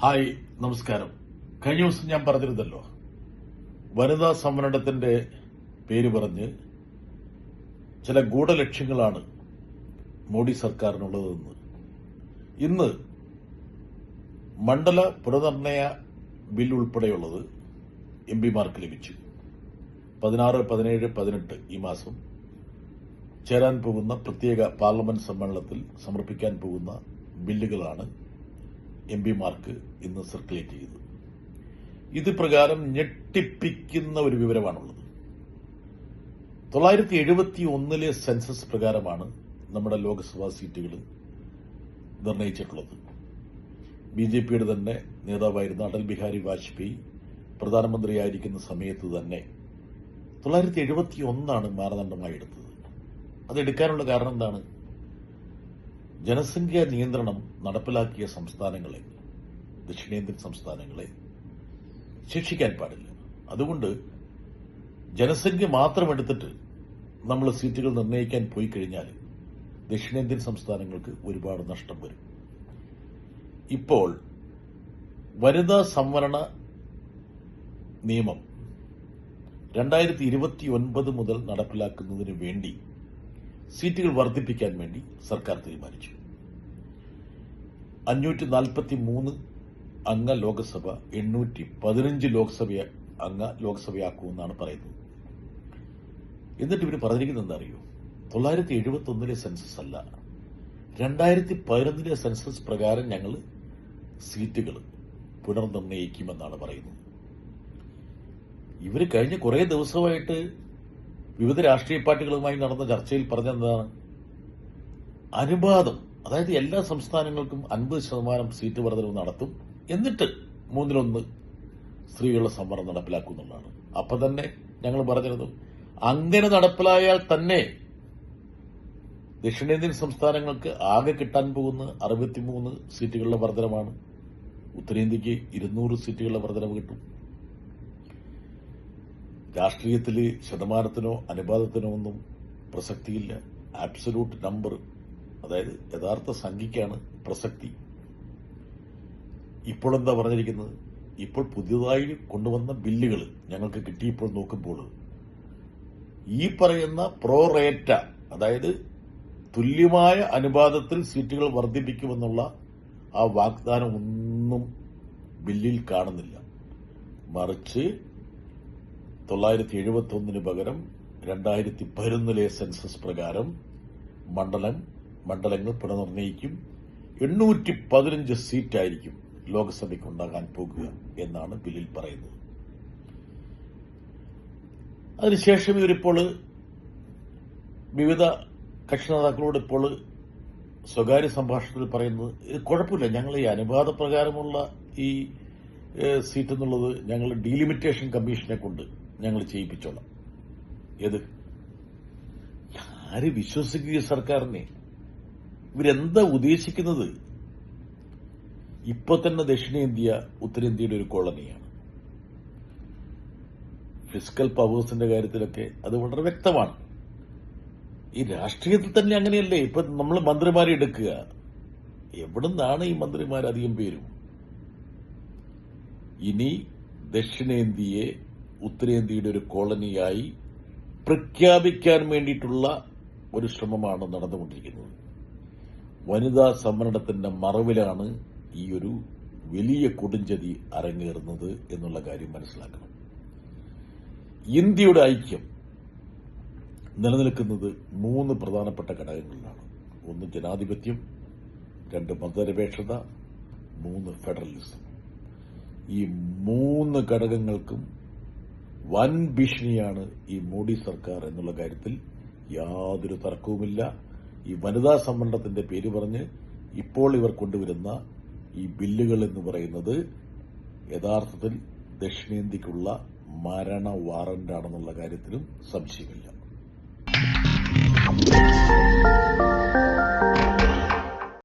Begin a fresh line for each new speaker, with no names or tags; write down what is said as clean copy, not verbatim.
Hi, നമസ്കാരം. കഴിഞ്ഞ ദിവസം ഞാൻ പറഞ്ഞിരുന്നല്ലോ, വനിതാ സംവരണത്തിന്റെ പേര് പറഞ്ഞ് ചില ഗൂഢലക്ഷ്യങ്ങളാണ് മോഡി സർക്കാരിനുള്ളതെന്ന്. ഇന്ന് മണ്ഡല പുനർനിർണയ ബിൽ ഉൾപ്പെടെയുള്ളത് എംപിമാർക്ക് ലഭിച്ചു. 16, 17, 18 ഈ മാസം ചേരാൻ പോകുന്ന പ്രത്യേക പാർലമെന്റ് സമ്മേളനത്തിൽ സമർപ്പിക്കാൻ പോകുന്ന ബില്ലുകളാണ് എംപിമാർക്ക് ഇന്ന് സർക്കുലേറ്റ് ചെയ്തത്. ഇത് പ്രകാരം ഞെട്ടിപ്പിക്കുന്ന ഒരു വിവരമാണുള്ളത്. 971 സെൻസസ് പ്രകാരമാണ് നമ്മുടെ ലോക്സഭാ സീറ്റുകൾ നിർണയിച്ചിട്ടുള്ളത്. ബിജെപിയുടെ തന്നെ നേതാവായിരുന്ന അടൽ ബിഹാരി വാജ്പേയി പ്രധാനമന്ത്രിയായിരിക്കുന്ന സമയത്ത് തന്നെ 971 മാനദണ്ഡമായി എടുത്തത്. അതെടുക്കാനുള്ള കാരണം എന്താണ്? ജനസംഖ്യാ നിയന്ത്രണം നടപ്പിലാക്കിയ സംസ്ഥാനങ്ങളെ, ദക്ഷിണേന്ത്യൻ സംസ്ഥാനങ്ങളെ ശിക്ഷിക്കാൻ പാടില്ല. അതുകൊണ്ട് ജനസംഖ്യ മാത്രം എടുത്തിട്ട് നമ്മൾ സീറ്റുകൾ നിർണ്ണയിക്കാൻ പോയി കഴിഞ്ഞാൽ ദക്ഷിണേന്ത്യൻ സംസ്ഥാനങ്ങൾക്ക് ഒരുപാട് നഷ്ടം വരും. ഇപ്പോൾ വനിതാ സംവരണ നിയമം 2029 മുതൽ നടപ്പിലാക്കുന്നതിന് വേണ്ടി സീറ്റുകൾ വർദ്ധിപ്പിക്കാൻ വേണ്ടി സർക്കാർ തീരുമാനിച്ചു. 543 അംഗ ലോക്സഭ 815 അംഗ ലോക്സഭയാക്കുമെന്നാണ് പറയുന്നത്. എന്നിട്ട് ഇവർ പറഞ്ഞിരിക്കുന്നത് എന്താ അറിയോ? 971 സെൻസസ് അല്ല, 2011 സെൻസസ് പ്രകാരം ഞങ്ങൾ സീറ്റുകൾ പുനർനിർണയിക്കുമെന്നാണ് പറയുന്നത്. ഇവർ കഴിഞ്ഞ കുറേ ദിവസമായിട്ട് വിവിധ രാഷ്ട്രീയ പാർട്ടികളുമായി നടന്ന ചർച്ചയിൽ പറഞ്ഞെന്താണ്? അനുപാതം, അതായത് എല്ലാ സംസ്ഥാനങ്ങൾക്കും 50% സീറ്റ് വർധനവ് നടത്തും, എന്നിട്ട് 1/3 സ്ത്രീകളുടെ സംവരണം നടപ്പിലാക്കും എന്നുള്ളതാണ്. അപ്പൊ തന്നെ ഞങ്ങൾ പറഞ്ഞിരുന്നു, അങ്ങനെ നടപ്പിലായാൽ തന്നെ ദക്ഷിണേന്ത്യൻ സംസ്ഥാനങ്ങൾക്ക് ആകെ കിട്ടാൻ പോകുന്ന 63 സീറ്റുകളുടെ വർധനമാണ്. ഉത്തരേന്ത്യക്ക് 200 സീറ്റുകളുടെ വർധനവ് കിട്ടും. രാഷ്ട്രീയത്തിൽ ശതമാനത്തിനോ അനുപാതത്തിനോ ഒന്നും പ്രസക്തിയില്ല. ആബ്സലൂട്ട് നമ്പർ, അതായത് യഥാർത്ഥ സംഖ്യയ്ക്കാണ് പ്രസക്തി. ഇപ്പോൾ എന്താ പറഞ്ഞിരിക്കുന്നത്? ഇപ്പോൾ പുതിയതായി കൊണ്ടുവന്ന ബില്ലുകൾ ഞങ്ങൾക്ക് കിട്ടിയപ്പോൾ നോക്കുമ്പോൾ ഈ പറയുന്ന പ്രോറേറ്റ, അതായത് തുല്യമായ അനുപാതത്തിൽ സീറ്റുകൾ വർദ്ധിപ്പിക്കുമെന്നുള്ള ആ വാഗ്ദാനം ഒന്നും ബില്ലിൽ കാണുന്നില്ല. മറിച്ച് 971 പകരം 2011 സെൻസസ് പ്രകാരം മണ്ഡലങ്ങൾ പുനർനിർണയിക്കും. 815 സീറ്റായിരിക്കും ലോക്സഭയ്ക്ക് ഉണ്ടാകാൻ പോകുക എന്നാണ് ബില്ലിൽ പറയുന്നത്. അതിനുശേഷം ഇവരിപ്പോൾ വിവിധ കക്ഷി നേതാക്കളോട് ഇപ്പോൾ സ്വകാര്യ സംഭാഷണത്തിൽ പറയുന്നത്, ഇത് കുഴപ്പമില്ല, ഞങ്ങൾ ഈ അനുപാത പ്രകാരമുള്ള ഈ സീറ്റ് എന്നുള്ളത് ഞങ്ങൾ ഡീലിമിറ്റേഷൻ കമ്മീഷനെ കൊണ്ട് ഞങ്ങൾ ചെയ്യിപ്പിച്ചോളാം. ഏത്? ആര് വിശ്വസിക്കുക സർക്കാരിനെ? ഇവരെന്താ ഉദ്ദേശിക്കുന്നത്? ഇപ്പൊ തന്നെ ദക്ഷിണേന്ത്യ ഉത്തരേന്ത്യയുടെ ഒരു കോളനിയാണ്. ഫിസിക്കൽ പവേഴ്സിന്റെ കാര്യത്തിലൊക്കെ അത് വളരെ വ്യക്തമാണ്. ഈ രാഷ്ട്രീയത്തിൽ തന്നെ അങ്ങനെയല്ലേ? ഇപ്പൊ നമ്മൾ മന്ത്രിമാരെ എടുക്കുക, എവിടുന്നാണ് ഈ മന്ത്രിമാർ അധികം പേരും? ഇനി ദക്ഷിണേന്ത്യയെ ഉത്തരേന്ത്യയുടെ ഒരു കോളനിയായി പ്രഖ്യാപിക്കാൻ വേണ്ടിയിട്ടുള്ള ഒരു ശ്രമമാണ് നടന്നുകൊണ്ടിരിക്കുന്നത്. വനിതാ സംവരണത്തിന്റെ മറവിലാണ് ഈ ഒരു വലിയ കൊടുംചതി അരങ്ങേറുന്നത് എന്നുള്ള കാര്യം മനസ്സിലാക്കണം. ഇന്ത്യയുടെ ഐക്യം നിലനിൽക്കുന്നത് 3 പ്രധാനപ്പെട്ട ഘടകങ്ങളിലാണ്. 1 ജനാധിപത്യം, 2 മതനിരപേക്ഷത, 3 ഫെഡറലിസം. ഈ 3 ഘടകങ്ങൾക്കും വൻ ഭീഷണിയാണ് ഈ മോഡി സർക്കാർ എന്നുള്ള കാര്യത്തിൽ യാതൊരു തർക്കവുമില്ല. ഈ വനിതാ സംവരണത്തിന്റെ പേര് പറഞ്ഞ് ഇപ്പോൾ ഇവർ കൊണ്ടുവരുന്ന ഈ ബില്ലുകൾ എന്ന് പറയുന്നത് യഥാർത്ഥത്തിൽ ദക്ഷിണേന്ത്യക്കുള്ള മരണ വാറന്റാണെന്നുള്ള കാര്യത്തിലും സംശയമില്ല.